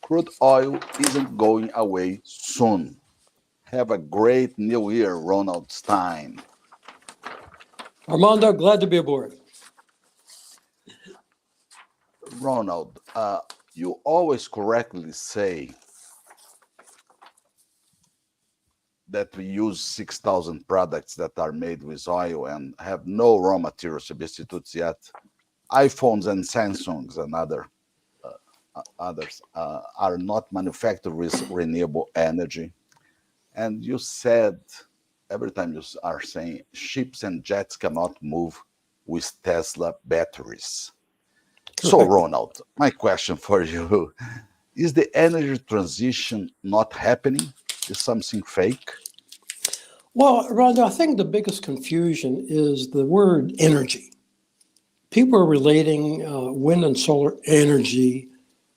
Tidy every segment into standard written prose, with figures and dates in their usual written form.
Crude oil isn't going away soon. Have a great new year, Ronald Stein. Armando, glad to be aboard. Ronald, you always correctly say that we use 6,000 products that are made with oil and have no raw material substitutes yet. iPhones and Samsungs and others are not manufactured with renewable energy. And you said every time you are saying ships and jets cannot move with Tesla batteries. So, Correct. Ronald, my question for you is the energy transition not happening? Is something fake? Well, Armando, I think the biggest confusion is the word energy. People are relating wind and solar energy,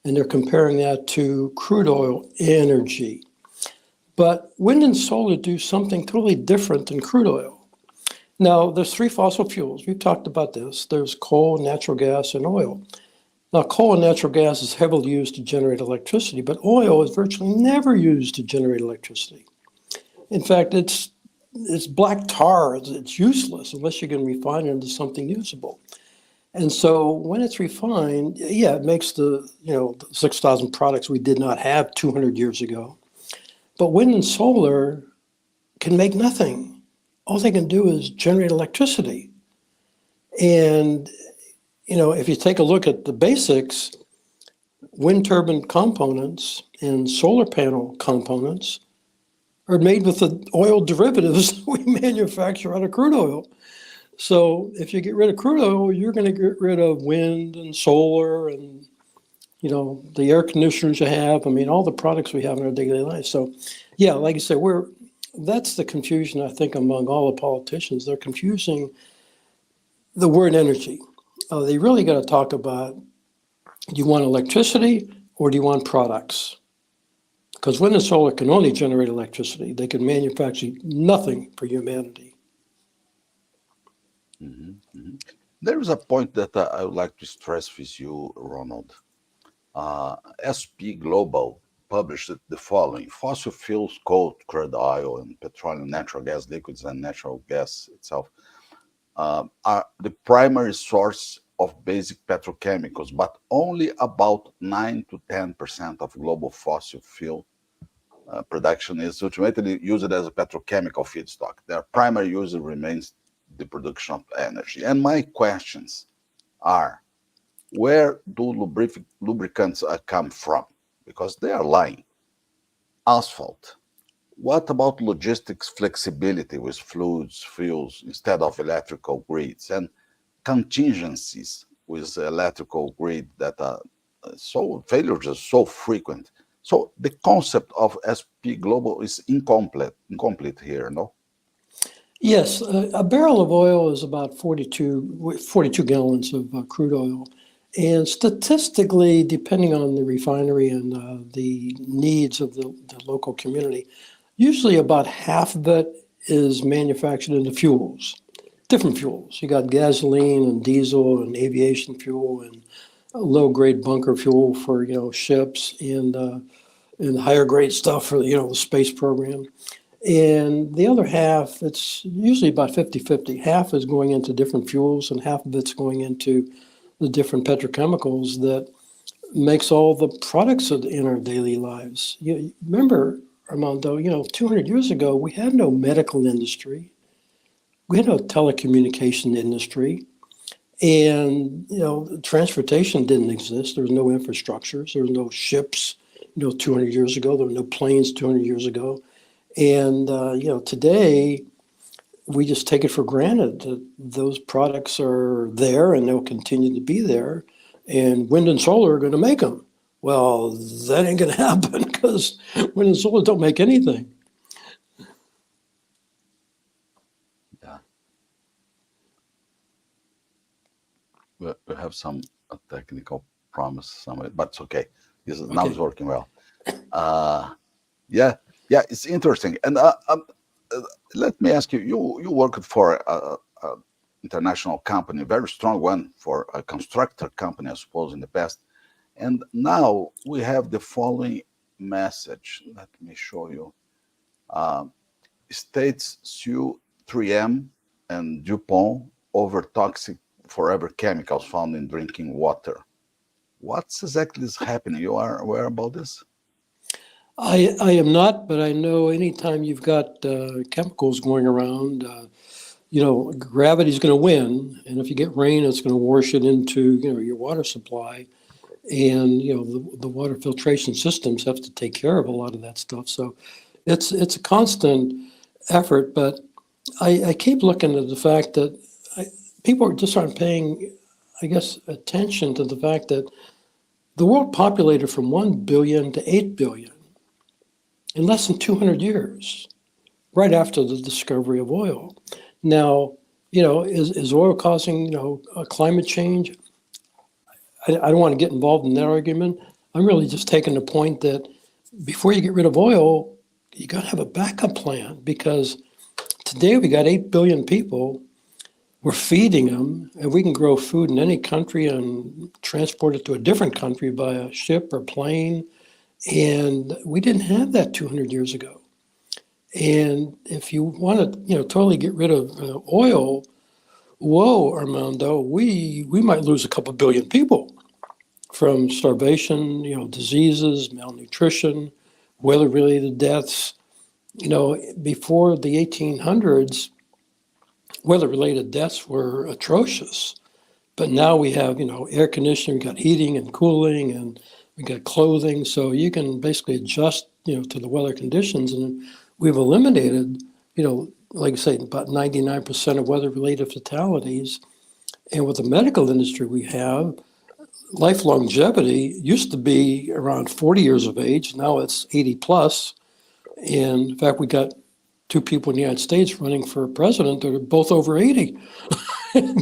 and they're comparing that to crude oil energy. But wind and solar do something totally different than crude oil. Now, there's three fossil fuels. We've talked about this. There's coal, natural gas, and oil. Now, coal and natural gas is heavily used to generate electricity, but oil is virtually never used to generate electricity. In fact, it's black tar. It's useless unless you can refine it into something usable. And so when it's refined, yeah, it makes the 6,000 products we did not have 200 years ago. But wind and solar can make nothing. All they can do is generate electricity. And, if you take a look at the basics, wind turbine components and solar panel components are made with the oil derivatives we manufacture out of crude oil. So if you get rid of crude oil, you're going to get rid of wind and solar and, the air conditioners you have. I mean, all the products we have in our daily life. So, yeah, like I said, that's the confusion, I think, among all the politicians. They're confusing the word energy. They really got to talk about, do you want electricity or do you want products? Because wind and solar can only generate electricity. They can manufacture nothing for humanity. Mhm, mhm. There is a point that I would like to stress with you, Ronald. SP Global published the following: fossil fuels, coal, crude oil, and petroleum, natural gas liquids, and natural gas itself are the primary source of basic petrochemicals, but only about 9 to 10% of global fossil fuel production is ultimately used as a petrochemical feedstock. Their primary use remains the production of energy. And my questions are, where do lubricants come from? Because they are lying. Asphalt. What about logistics flexibility with fluids, fuels instead of electrical grids, and contingencies with electrical grid that are so failures are so frequent? So the concept of SP Global is incomplete here, no? Yes, a barrel of oil is about 42 gallons of crude oil. And statistically, depending on the refinery and the needs of the local community, usually about half of it is manufactured into fuels, different fuels. You got gasoline and diesel and aviation fuel and low-grade bunker fuel for ships and higher grade stuff for the space program. And the other half, it's usually about 50-50. Half is going into different fuels and half of it's going into the different petrochemicals that makes all the products in our daily lives. You remember, Armando, 200 years ago, we had no medical industry. We had no telecommunication industry. And, transportation didn't exist. There was no infrastructures. There was no ships, 200 years ago. There were no planes 200 years ago. And, today we just take it for granted that those products are there and they'll continue to be there. And wind and solar are going to make them. Well, that ain't going to happen because wind and solar don't make anything. Yeah, we have some technical promise somewhere, but it's okay. Now it's Okay. working well. Uh, yeah, yeah, it's interesting. And uh, let me ask you: you worked for a international company, very strong one, for a constructor company, I suppose, in the past. And now we have the following message. Let me show you. Uh, States sue 3M and DuPont over toxic forever chemicals found in drinking water. What's exactly is happening? You are aware about this? I am not, but I know anytime you've got chemicals going around, gravity's going to win, and if you get rain, it's going to wash it into your water supply, and the water filtration systems have to take care of a lot of that stuff. So it's a constant effort, but I keep looking at the fact that people just aren't paying, I guess, attention to the fact that the world populated from 1 billion to 8 billion in less than 200 years, right after the discovery of oil. Now, is oil causing, a climate change? I don't want to get involved in that argument. I'm really just taking the point that before you get rid of oil, you got to have a backup plan because today we got 8 billion people. We're feeding them, and we can grow food in any country and transport it to a different country by a ship or plane. And we didn't have that 200 years ago. And if you want to, totally get rid of oil, whoa, Armando, we might lose a couple billion people from starvation, diseases, malnutrition, weather-related deaths. Before the 1800s, weather-related deaths were atrocious. But now we have, air conditioning, we got heating and cooling, and we got clothing. So you can basically adjust, to the weather conditions. And we've eliminated, like I say, about 99% of weather-related fatalities. And with the medical industry we have, life longevity used to be around 40 years of age. Now it's 80 plus. And in fact, we got two people in the United States running for president that are both over 80.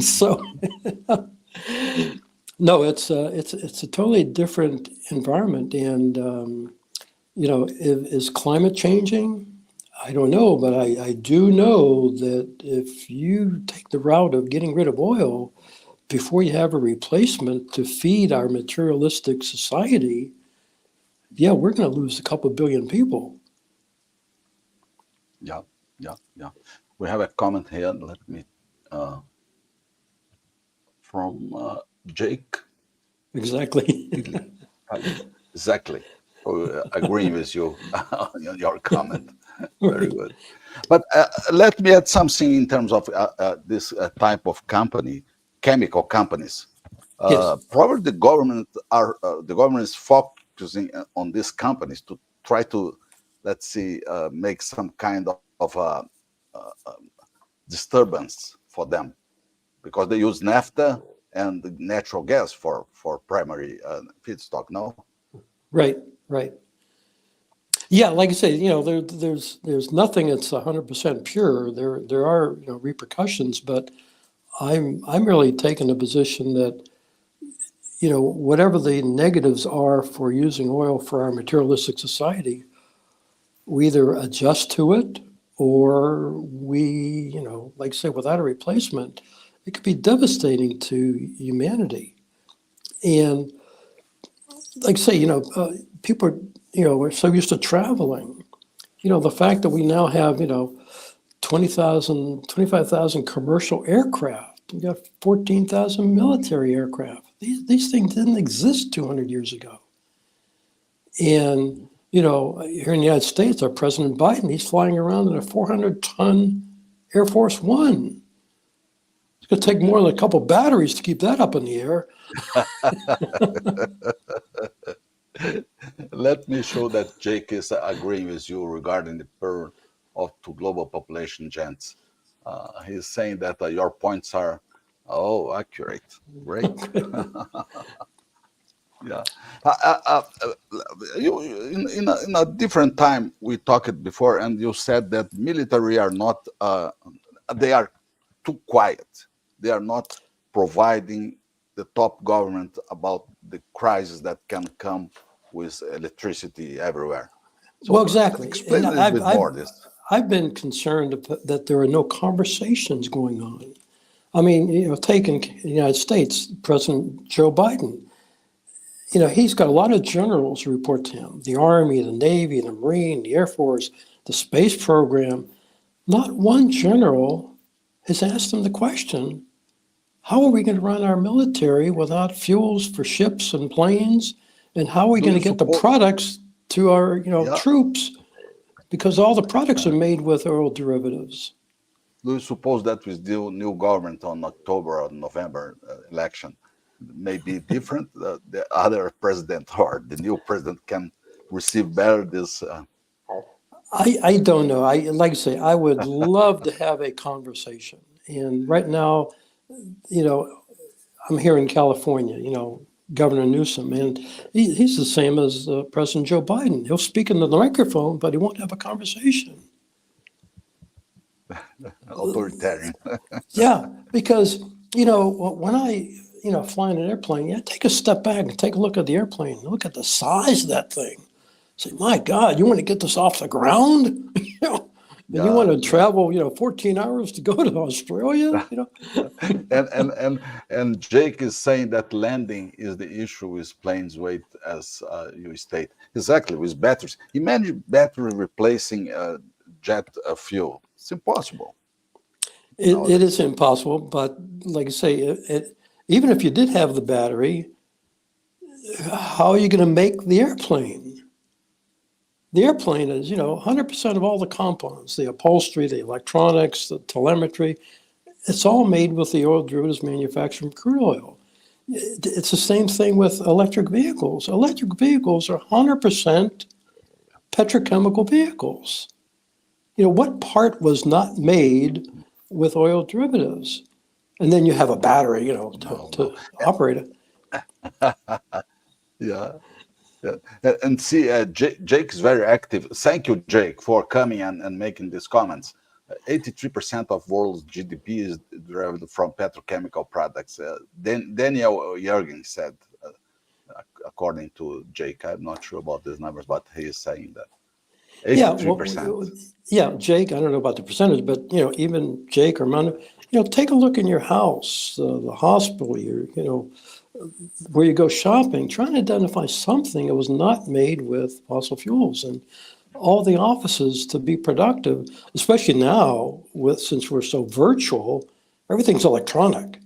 So no, it's a totally different environment, and is climate changing? I don't know, but I do know that if you take the route of getting rid of oil before you have a replacement to feed our materialistic society, yeah, we're going to lose a couple billion people. Yeah, yeah. We have a comment here. Let me uh, from Jake. Exactly. Exactly. Agreeing with you on your comment. Very Right. good. But let me add something in terms of this type of company, chemical companies. Yes. Probably the government is focusing on these companies to try to, let's see, make some kind of disturbance for them because they use naphtha and natural gas for primary feedstock. No. Right. Right. Yeah, like I say, there's nothing that's 100% pure. There are repercussions, but I'm really taking the position that whatever the negatives are for using oil for our materialistic society, we either adjust to it or we like I say, without a replacement, it could be devastating to humanity. And like I say, people are are so used to traveling. The fact that we now have 20,000, 25,000 commercial aircraft. We got 14,000 military aircraft. These things didn't exist 200 years ago. And, here in the United States, our President Biden, he's flying around in a 400-ton Air Force One. It's going to take more than a couple batteries to keep that up in the air. Let me show that Jake is agreeing with you regarding the per of to global population, gents. He's saying that your points are accurate. Great. Yeah. You, in a different time, we talked before, and you said that military are not, they are too quiet. They are not providing the top government about the crisis that can come with electricity everywhere. Well, So exactly. explain And a little bit more this. I've been concerned that there are no conversations going on. I mean, take in the United States, President Joe Biden. He's got a lot of generals who report to him: the Army, the Navy, the Marine, the Air Force, the space program. Not one general has asked him the question, how are we going to run our military without fuels for ships and planes? And how are we Do going you to get the suppose? products to our, Yeah. troops? Because all the products are made with oil derivatives. Do you suppose that with the new government on October or November election may be different? The other president or the new president can receive better this. I don't know. Like I say, I would love to have a conversation. And right now, you know, I'm here in California, Governor Newsom, and he's the same as President Joe Biden. He'll speak into the microphone, but he won't have a conversation. Authoritarian. Yeah, because, when I, fly in an airplane, take a step back and take a look at the airplane. Look at the size of that thing. Say, my God, you want to get this off the ground? And you want Yeah, to yeah. travel, 14 hours to go to Australia? And Jake is saying that landing is the issue with planes' weight, as you state. Exactly, with batteries. Imagine battery replacing jet fuel. It's impossible It is nowadays. impossible, but like I say, even if you did have the battery, how are you going to make the airplane? The airplane is, 100% of all the components, the upholstery, the electronics, the telemetry, it's all made with the oil derivatives manufactured from crude oil. It's the same thing with electric vehicles. Electric vehicles are 100% petrochemical vehicles. What part was not made with oil derivatives? And then you have a battery, No, no. to operate it. Yeah. Yeah. And see, Jake is very active. Thank you, Jake, for coming and making these comments. 83% of world's GDP is derived from petrochemical products. Daniel Yergin said, according to Jake, I'm not sure about these numbers, but he is saying that Yeah, 83%. yeah, Jake, I don't know about the percentage, but even Jake or Manu, take a look in your house, the hospital, where you go shopping, try to identify something that was not made with fossil fuels. And all the offices, to be productive, especially now, since we're so virtual, everything's electronic.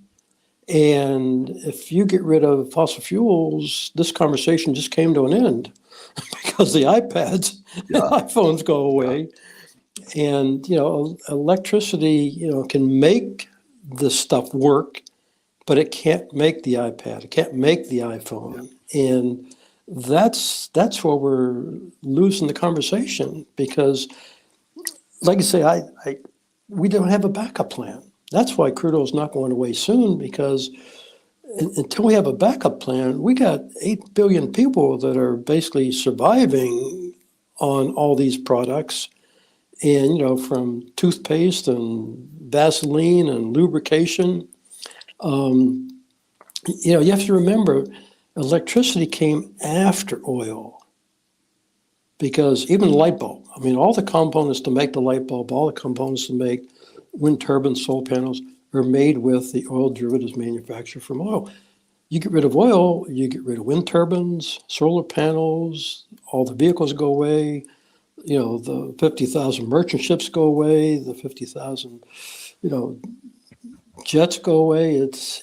And if you get rid of fossil fuels, this conversation just came to an end because the iPads and Yeah, iPhones go yeah, away. And, electricity, can make this stuff work, but it can't make the iPad. It can't make the yeah. iPhone. And that's where we're losing the conversation because, like I say, we don't have a backup plan. That's why crude oil is not going away soon because until we have a backup plan, we got 8 billion people that are basically surviving on all these products. And, from toothpaste and Vaseline and lubrication, you have to remember electricity came after oil because even the light bulb, I mean, all the components to make the light bulb, all the components to make wind turbines, solar panels are made with the oil derivatives manufactured from oil. You get rid of oil, you get rid of wind turbines, solar panels, all the vehicles go away. The 50,000 merchant ships go away, the 50,000, you know, jets go away. It's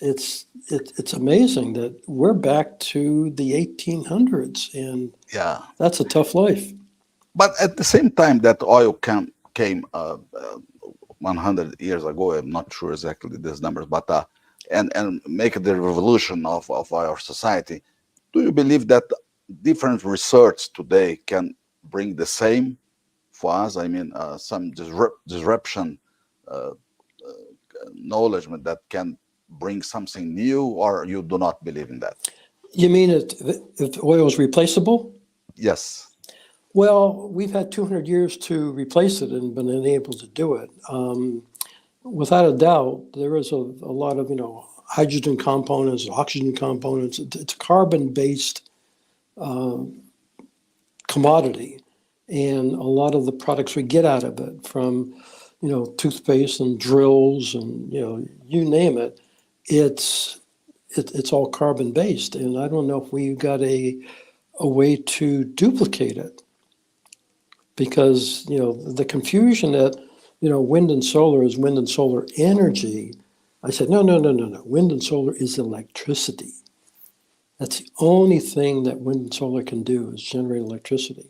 amazing that we're back to the 1800s, and Yeah. that's a tough life. But at the same time that oil came 100 years ago, I'm not sure exactly these numbers, but and make the revolution of our society. Do you believe that different research today can bring the same for us? I mean, some disruption uh, knowledge that can bring something new, or you do not believe in that? You mean if oil is replaceable? Yes. Well, we've had 200 years to replace it and been unable to do it. Without a doubt, there is a lot of hydrogen components, oxygen components. It's a carbon-based commodity, and a lot of the products we get out of it, from toothpaste and drills and you name it, it's it's all carbon based, and I don't know if we got a way to duplicate it because the confusion that wind and solar is wind and solar energy. I said no, no, no, no, no. Wind and solar is electricity. That's the only thing that wind and solar can do is generate electricity.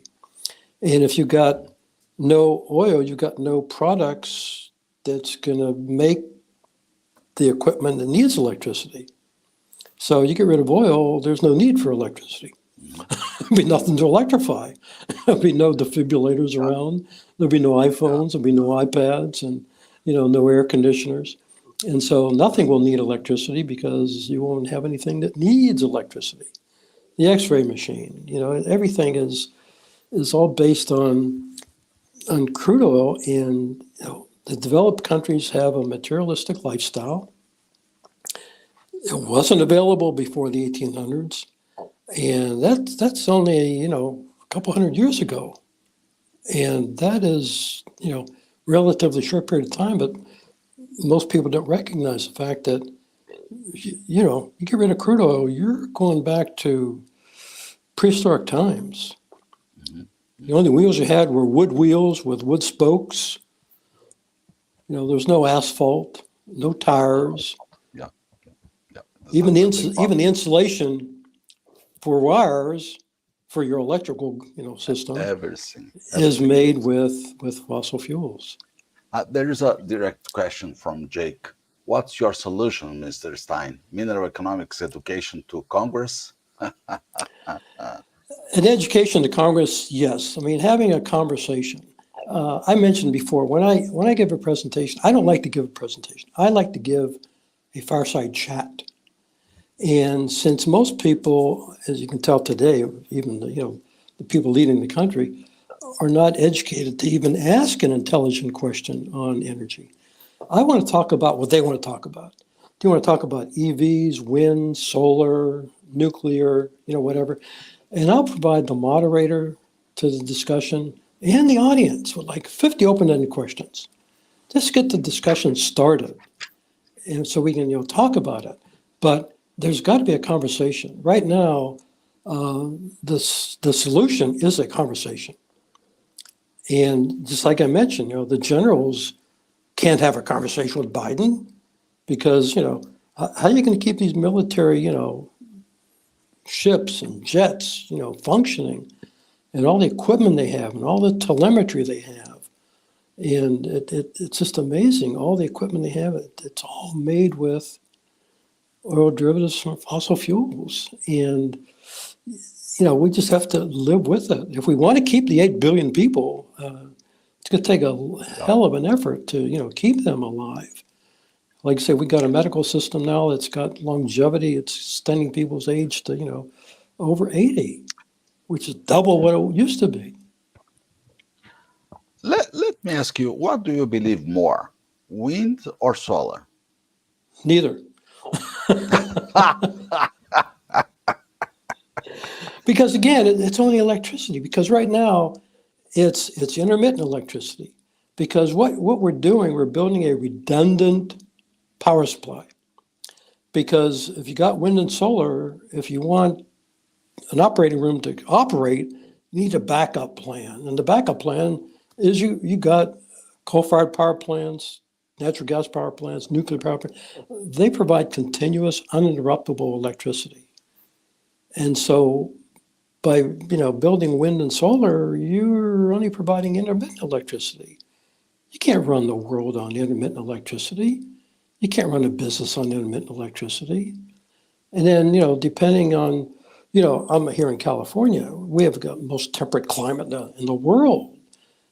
And if you got no oil, you got no products that's going to make the equipment that needs electricity. So you get rid of oil, there's no need for electricity. There'll be nothing to electrify. There'll be no defibrillators around. There'll be no iPhones. There'll be no iPads, and no air conditioners. And so nothing will need electricity because you won't have anything that needs electricity. The X-ray machine, everything is all based on crude oil, and the developed countries have a materialistic lifestyle. It wasn't available before the 1800s, and that's only a couple hundred years ago, and that is relatively short period of time. But most people don't recognize the fact that you get rid of crude oil, you're going back to prehistoric times. The only wheels you had were wood wheels with wood spokes. There's no asphalt, no tires. Yeah. Yeah. Even That's a big even problem. the insulation for wires for your electrical system Everything. is Everything. made with fossil fuels. There is a direct question from Jake. What's your solution, Mr. Stein? Mineral economics education to Congress? An education to Congress, yes. I mean, having a conversation. I mentioned before when I give a presentation, I don't like to give a presentation. I like to give a fireside chat. And since most people, as you can tell today, even the people leading the country, are not educated to even ask an intelligent question on energy, I want to talk about what they want to talk about. Do you want to talk about EVs, wind, solar, nuclear, whatever? And I'll provide the moderator to the discussion and the audience with like 50 open-ended questions. Just get the discussion started, and so we can talk about it. But there's got to be a conversation. Right now, the solution is a conversation. And just like I mentioned, the generals can't have a conversation with Biden because, how are you going to keep these military, ships and jets, functioning, and all the equipment they have and all the telemetry they have? And it's just amazing. All the equipment they have, it's all made with oil derivatives from fossil fuels. And, we just have to live with it. If we want to keep the 8 billion people, it's going to take a hell of an effort to, keep them alive. Like I say, we got a medical system now that's got longevity. It's extending people's age to, over 80, which is double what it used to be. Let me ask you, what do you believe more, wind or solar? Neither. Because again, it's only electricity. Because right now, it's intermittent electricity. Because what we're doing, we're building a redundant power supply. Because if you got wind and solar, if you want an operating room to operate, you need a backup plan. And the backup plan is you got coal-fired power plants, natural gas power plants, nuclear power plants. They provide continuous, uninterruptible electricity. And so by building wind and solar, you're only providing intermittent electricity. You can't run the world on intermittent electricity. You can't run a business on intermittent electricity. And then, depending on, I'm here in California, we have got the most temperate climate in the world,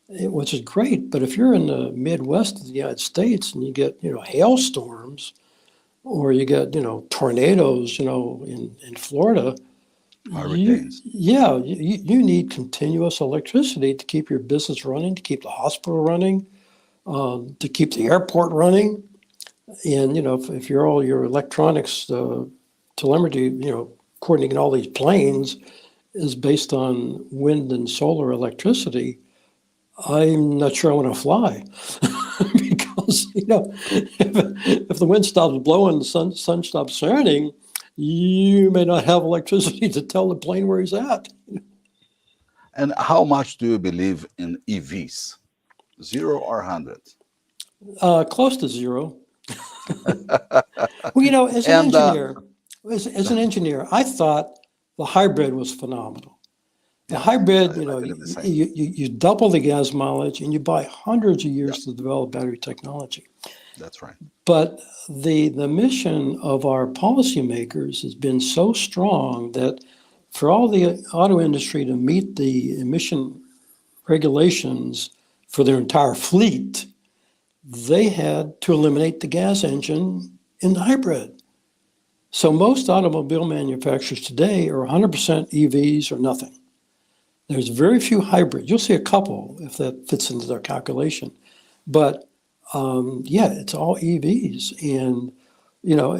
which is great. But if you're in the Midwest of the United States and you get, hailstorms, or you get, tornadoes, in Florida, Hurricanes. you need continuous electricity to keep your business running, to keep the hospital running, to keep the airport running. And, if you're all your electronics, telemetry, coordinating all these planes is based on wind and solar electricity, I'm not sure I want to fly. Because, if the wind stops blowing, the sun stops shining, you may not have electricity to tell the plane where he's at. And how much do you believe in EVs? 0 or 100? Close to zero. Well, as an And engineer, I thought the hybrid was phenomenal. The yes, hybrid, I believe the same. you double the gas mileage and you buy hundreds of Yeah, years to develop battery technology. that's right. But the mission of our policymakers has been so strong that for all the auto industry to meet the emission regulations for their entire fleet, they had to eliminate the gas engine in the hybrid. So most automobile manufacturers today are 100% EVs or nothing. There's very few hybrids. You'll see a couple if that fits into their calculation. But yeah, it's all EVs. And,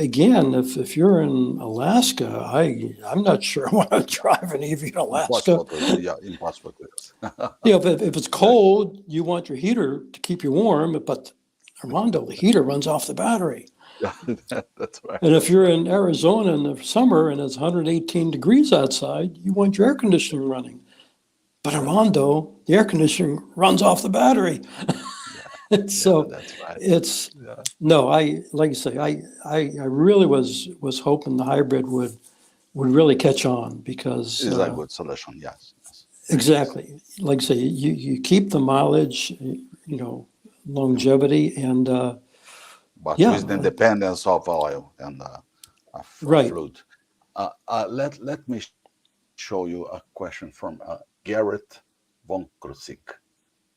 again, if you're in Alaska, I'm not sure I want to drive an EV in Alaska. Impossible to, yeah, impossible to use. If it's Exactly. cold, you want your heater to keep you warm, but Armando, the heater runs off the battery. Yeah, that's right. And if That's you're right. in Arizona in the summer and it's 118 degrees outside, you want your air conditioning running. But Armando, the air conditioning runs off the battery. Yeah, yeah, So that's right. it's Yeah, no, I like you say, I really was hoping the hybrid would really catch on it because is a good solution. Yes, yes, it is. exactly, like you say, you keep the mileage, longevity, and But yeah, with the independence of oil and of right. fluid. Let me show you a question from Garrett von Krusik.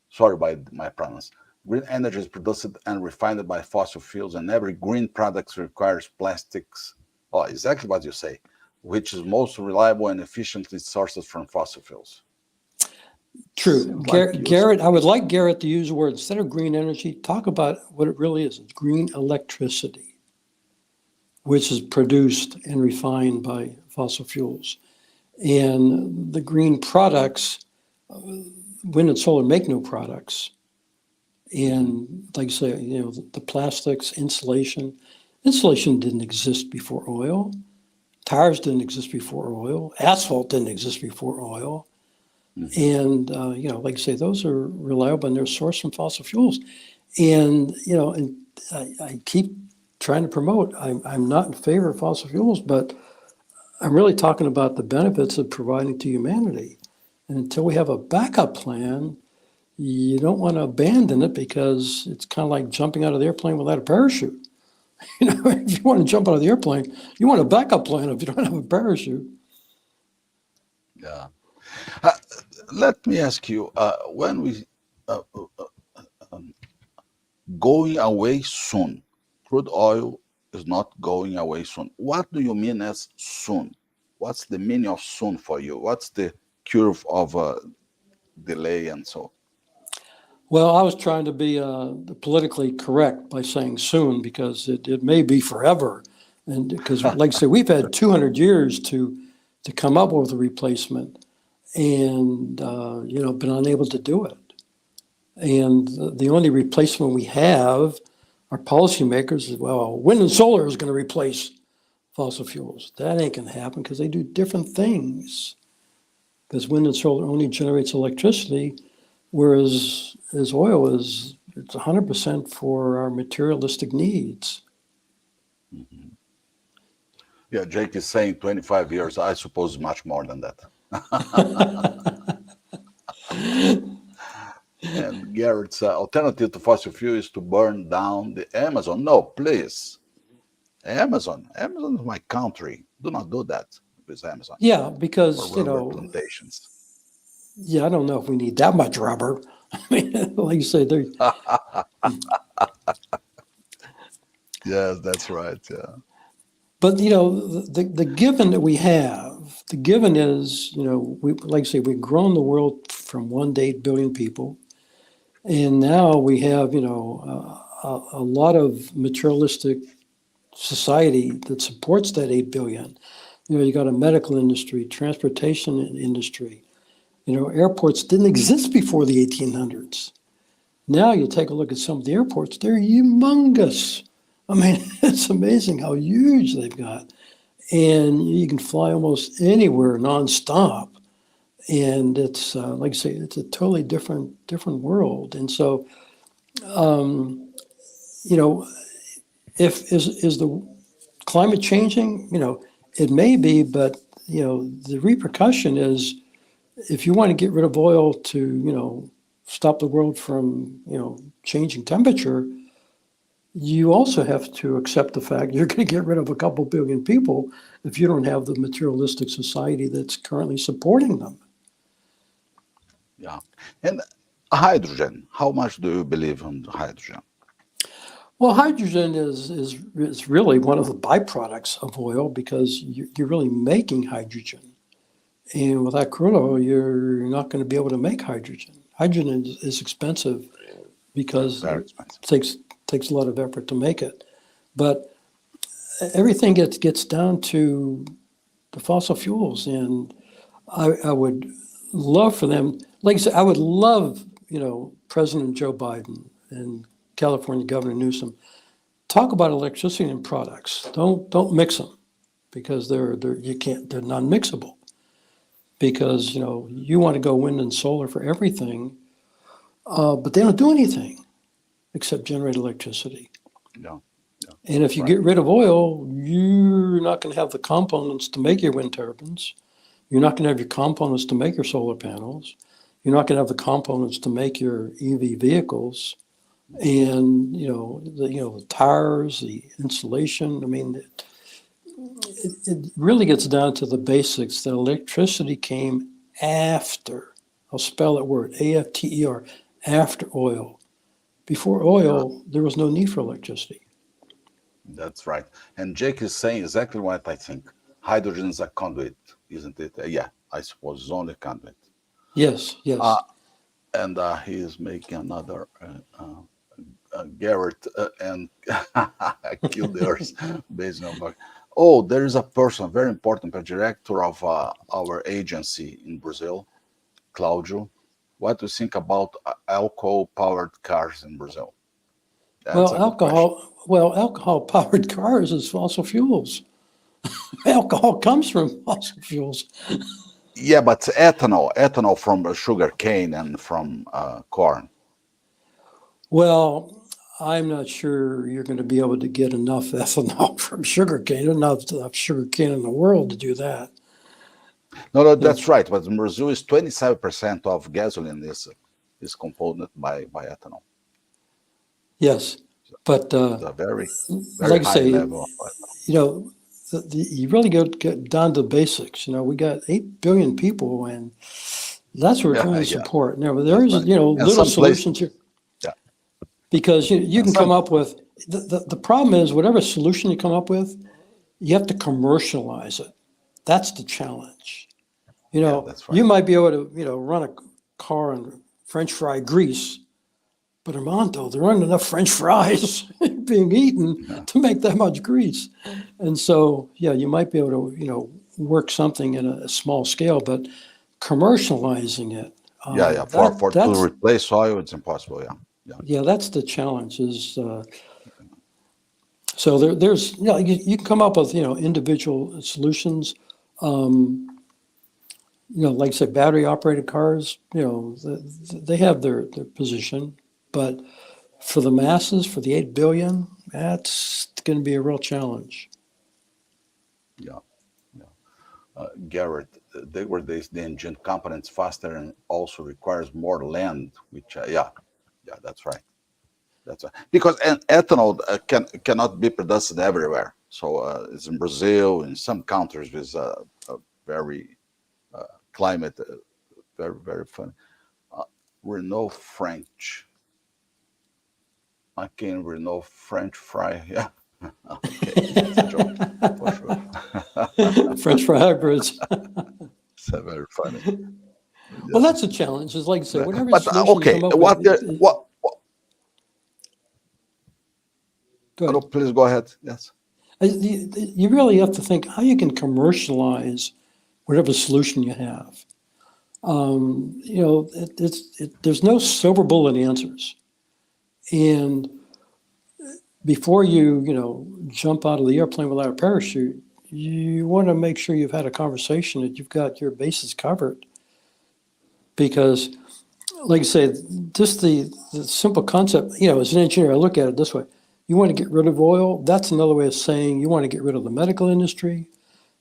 Sorry by my pronounce. Green energy is produced and refined by fossil fuels, and every green product requires plastics. Oh, exactly what you say, which is most reliable and efficiently sourced from fossil fuels. True. Seems like you. Garrett, I would like Garrett to use the word, instead of green energy, talk about what it really is. It's green electricity, which is produced and refined by fossil fuels. And the green products, wind and solar make no products. Mhm. And like I say, the plastics, insulation. Insulation didn't exist before oil. Tires didn't exist before oil. Asphalt didn't exist before oil. Mhm. And, like I say, those are reliable and they're sourced from fossil fuels. And, and I keep trying to promote, I'm not in favor of fossil fuels, but I'm really talking about the benefits of providing to humanity. And until we have a backup plan, you don't want to abandon it because it's kind of like jumping out of the airplane without a parachute. If you want to jump out of the airplane, you want a backup plan if you don't have a parachute. Yeah. Uh, Let me ask you, when we uh, um, going away soon, crude oil is not going away soon. What do you mean as soon? What's the meaning of soon for you? What's the curve of delay and so? Well, I was trying to be politically correct by saying soon because it may be forever. And because, like I said, we've had 200 years to come up with a replacement and, been unable to do it. And the only replacement we have, our policymakers, is, well, wind and solar is going to replace fossil fuels. That ain't going to happen because they do different things. Because wind and solar only generates electricity, whereas as oil is it's 100% for our materialistic needs. Mhm. Yeah, Jake is saying 25 years. I suppose much more than that. And Garrett's alternative to fossil fuel is to burn down the Amazon. No, please. Amazon is my country. Do not do that with Amazon Yeah, for because rubber plantations. yeah, I don't know if we need that much rubber. I mean, like you say, there. Yes, that's right. Yeah. But the given that we have, the given is, we like I say, we've grown the world from 1 to 8 billion people, and now we have a lot of materialistic society that supports that 8 billion. You got a medical industry, transportation industry. Airports didn't exist before the 1800s. Now you take a look at some of the airports; they're humongous. I mean, it's amazing how huge they've got. and you can fly almost anywhere nonstop. And it's like I say, it's a totally different world. And so, you know, if is the climate changing? It may be, but the repercussion is if you want to get rid of oil to stop the world from changing temperature, you also have to accept the fact you're going to get rid of a couple billion people if you don't have the materialistic society that's currently supporting them. Yeah. And hydrogen, how much do you believe in hydrogen? Well, hydrogen is really one of the byproducts of oil because you're really making hydrogen. And without crude oil, you're not going to be able to make hydrogen. Hydrogen is expensive because Very it expensive. takes a lot of effort to make it. But everything gets down to the fossil fuels, and I would love for them. Like I said, I would love President Joe Biden and California Governor Newsom talk about electricity and products. Don't mix them because they're non-mixable. Because you want to go wind and solar for everything, but they don't do anything except generate electricity. Yeah, yeah, And if that's you right. get rid of oil, you're not going to have the components to make your wind turbines. You're not going to have your components to make your solar panels. You're not going to have the components to make your EV vehicles, and the tires, the insulation. I mean, it really gets down to the basics that electricity came after. I'll spell that word AFTER, after oil. Before Yeah, oil, there was no need for electricity. that's right. And Jake is saying exactly what I think. Hydrogen is a conduit, isn't it? Yeah, I suppose it's only a conduit. Yes, Uh, yes. and he is making another Garrett and killed the earth based on. Oh, there is a person, very important, a director of our agency in Brazil, Claudio. What do you think about alcohol-powered cars in Brazil? That's Well, a good question. alcohol powered cars is fossil fuels. Alcohol comes from fossil fuels. Yeah, but ethanol from sugar cane and from corn. Well, I'm not sure you're going to be able to get enough ethanol from sugarcane. There's not enough sugarcane in the world to do that. No, no, Yeah. that's right. But in Brazil, is 27% of gasoline is component by ethanol. Yes, but It's a very, very like I high say, level of ethanol. you know, you really get down to the basics. We got 8 billion people, and that's what we're trying Yeah, to yeah, support. Now, there that's is, right. And little some place, solutions here yeah, because you and can come some, up with the problem is whatever solution you come up with, you have to commercialize it. That's the challenge. yeah, that's You right. might be able to, run a car on French fry grease, but Armando, there aren't enough French fries being eaten Yeah, to make that much grease. And so, yeah, you might be able to, work something in a small scale, but commercializing it, yeah, yeah. For to that's replace oil, it's impossible. Yeah, yeah, yeah, that's the challenge. So there's you can come up with individual solutions. Um, like I said, battery operated cars, they have their position, but for the masses, for the 8 billion, that's going to be a real challenge. yeah, yeah. Garrett, the engine components faster and also requires more land, which yeah, yeah, that's right. That's right. Because ethanol cannot be produced everywhere. So it's in Brazil, in some countries with a very climate, very very funny. Uh, Renault French. I can Renault French fry. Yeah. Okay, that's a joke for sure. French fry hybrids. It's very funny. Well, Yeah. that's a challenge. Is like I say, whatever But solution you okay, come up with, what? go No, ahead. please go ahead. Yes. You really have to think how you can commercialize whatever solution you have. There's no silver bullet answers. And before you jump out of the airplane without a parachute, you want to make sure you've had a conversation that you've got your bases covered. Because, like I say, just the simple concept, as an engineer, I look at it this way. You want to get rid of oil, that's another way of saying you want to get rid of the medical industry,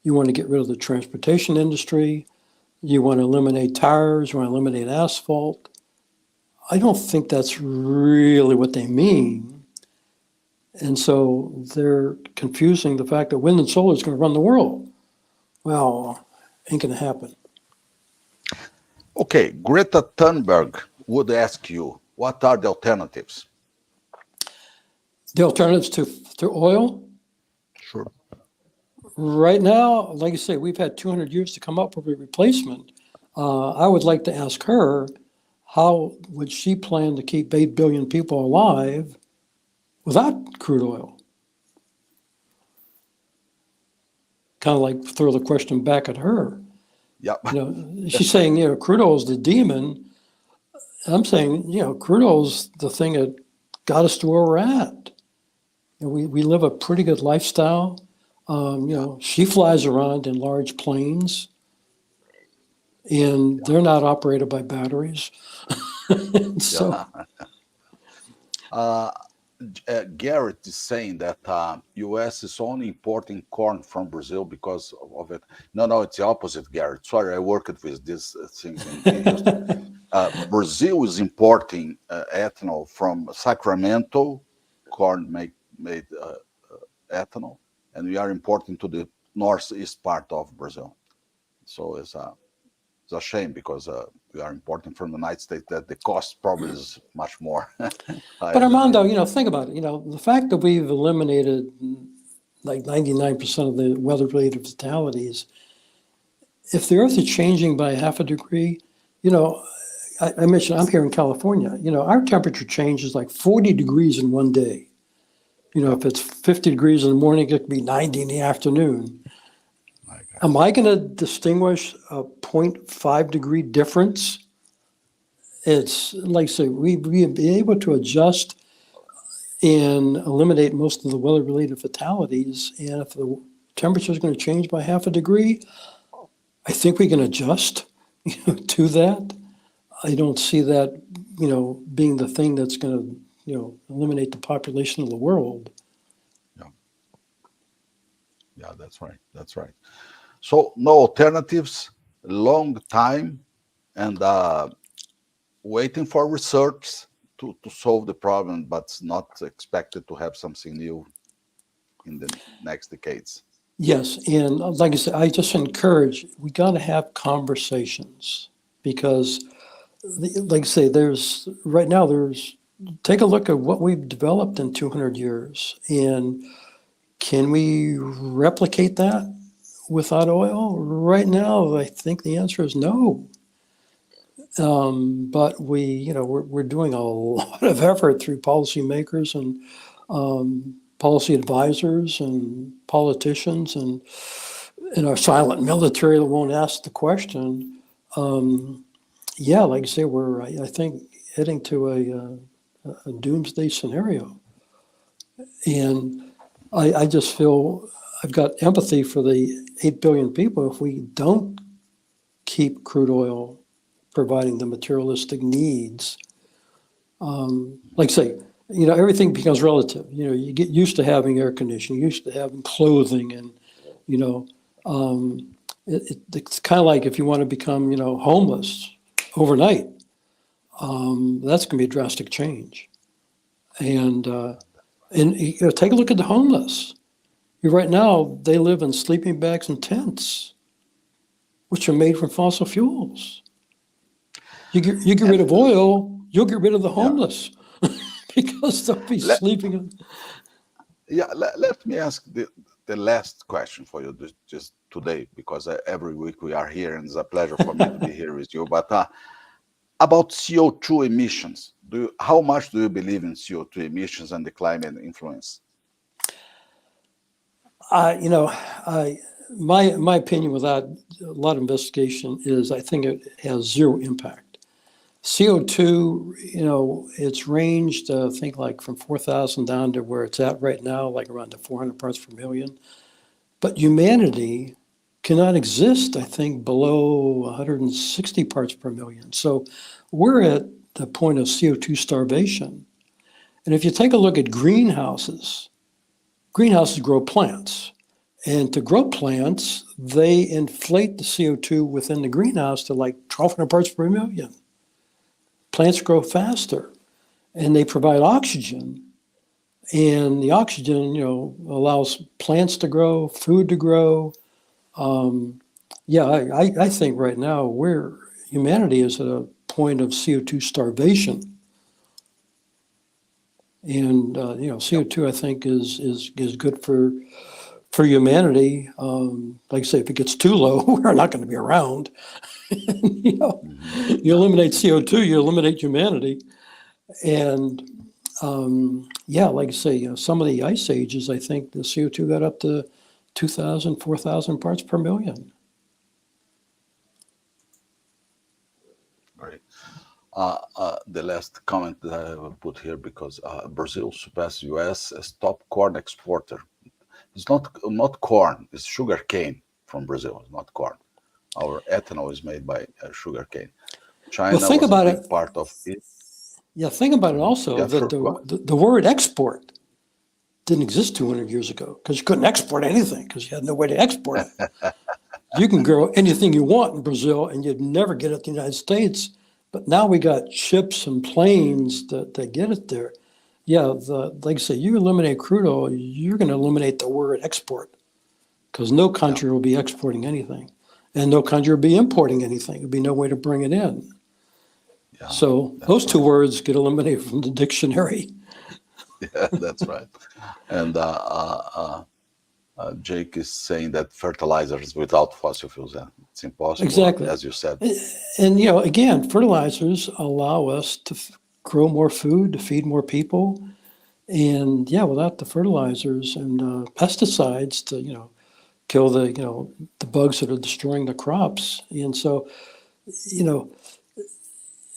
you want to get rid of the transportation industry, you want to eliminate tires, you want to eliminate asphalt. I don't think that's really what they mean. And so they're confusing the fact that wind and solar is going to run the world. Well, ain't going to happen. Okay, Greta Thunberg would ask you, what are the alternatives? The alternatives to oil, Sure. right now, like I say, we've had 200 years to come up with a replacement. I would like to ask her, how would she plan to keep 8 billion people alive without crude oil? Kind of like throw the question back at her. Yep. She's saying, crude oil is the demon. I'm saying, crude oil is the thing that got us to where we're at. We live a pretty good lifestyle. She flies around in large planes, and they're not operated by batteries. So, Yeah. Uh, Garrett is saying that U.S. is only importing corn from Brazil because of it. No, it's the opposite, Garrett. Sorry, I worked with these things in Houston. Brazil is importing ethanol from Sacramento, corn made ethanol, and we are importing to the northeast part of Brazil. So it's a shame because we are importing from the United States that the cost probably is much more but higher than Armando, here. think about it. The fact that we've eliminated like 99% of the weather-related fatalities, if the Earth is changing by half a degree, I mentioned I'm here in California. Our temperature change is like 40 degrees in one day. If it's 50 degrees in the morning, it could be 90 in the afternoon. Am I going to distinguish a 0.5 degree difference? It's like I say, we'd be able to adjust and eliminate most of the weather-related fatalities. And if the temperature is going to change by half a degree, I think we can adjust to that. I don't see that, being the thing that's going to, eliminate the population of the world. Yeah, that's right. That's right. So no alternatives, long time, and waiting for research to solve the problem, but it's not expected to have something new in the next decades. Yes, and like I said, I just encourage, we got to have conversations because, like I say, take a look at what we've developed in 200 years, and can we replicate that without oil? Right now, I think the answer is no. But we're doing a lot of effort through policymakers and policy advisors and politicians and our silent military that won't ask the question. Yeah, like I say, I think, heading to a doomsday scenario. And I just feel I've got empathy for the 8 billion people. If we don't keep crude oil providing the materialistic needs, like I say, everything becomes relative. You get used to having air conditioning, used to having clothing, and it's kind of like if you want to become homeless overnight, that's going to be a drastic change. And take a look at the homeless. Right now, they live in sleeping bags and tents, which are made from fossil fuels. You get rid of oil, you'll get rid of the Yeah. homeless because they'll be Let, sleeping in. let me ask the last question for you just today, because every week we are here and it's a pleasure for me to be here with you. But about CO2 emissions, how much do you believe in CO2 emissions and the climate influence? My opinion without a lot of investigation is I think it has zero impact. CO2, it's ranged, I think, like from 4,000 down to where it's at right now, like around the 400 parts per million. But humanity cannot exist, I think, below 160 parts per million. So we're at the point of CO2 starvation. And if you take a look at greenhouses, greenhouses grow plants. And to grow plants, they inflate the CO2 within the greenhouse to like 1,200 parts per million. Plants grow faster and they provide oxygen. And the oxygen, allows plants to grow, food to grow. Yeah, I think right now humanity is at a point of CO2 starvation. And, Yep. CO2, I think, is good for humanity. Like I say, if it gets too low, we're not going to be around. you know, you Yeah. eliminate CO2, you eliminate humanity. And yeah, like I say, some of the ice ages, I think the CO2 got up to 2,000, 4,000 parts per million. Great. The last comment that I have put here because Brazil surpassed U.S. as top corn exporter. It's not corn; it's sugar cane from Brazil. It's not corn. Our ethanol is made by sugar cane. Well, China think was a about it. big part of it. Yeah, think about it Mhm. also Yeah, that sure. Go the, ahead. the, the word export didn't exist 200 years ago because you couldn't export anything because you had no way to export it. You can grow anything you want in Brazil and you'd never get it in the United States. But now we got ships and planes that get it there. Yeah, like I say, you eliminate crude oil, you're going to eliminate the word export because no Yeah, country will be exporting anything and no country will be importing anything. There'll be no way to bring it in. yeah, So those that's two right. words get eliminated from the dictionary. Yeah, that's right. And Jake is saying that fertilizers without fossil fuels, it's impossible. And Exactly. as you said, And, again, fertilizers allow us to grow more food, to feed more people. And yeah, without the fertilizers and pesticides to, kill the bugs that are destroying the crops. And so, you know,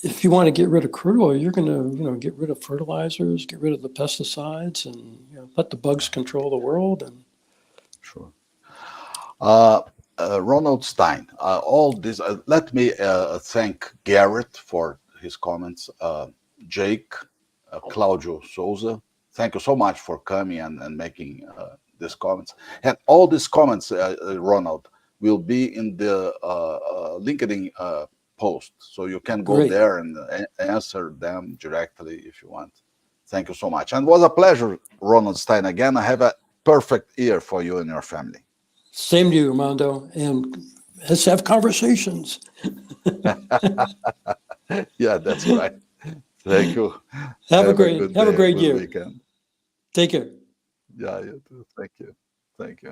if you want to get rid of crude oil, you're going to, get rid of fertilizers, get rid of the pesticides, and let the bugs control the world. And sure. Uh, Ronald Stein, all this, let me thank Garrett for his comments, Jake, Claudio Souza. Thank you so much for coming and making these comments. And all these comments, Ronald, will be in the LinkedIn post. So you can go great, there and answer them directly if you want. Thank you so much. And it was a pleasure, Ronald Stein. Again, I have a perfect ear for you and your family. same to you, Armando. And let's have conversations. Yeah, that's right. Thank you. Have a Have a great, good have a day, a great good year. weekend. Take care. Yeah, you too. Thank you. Thank you.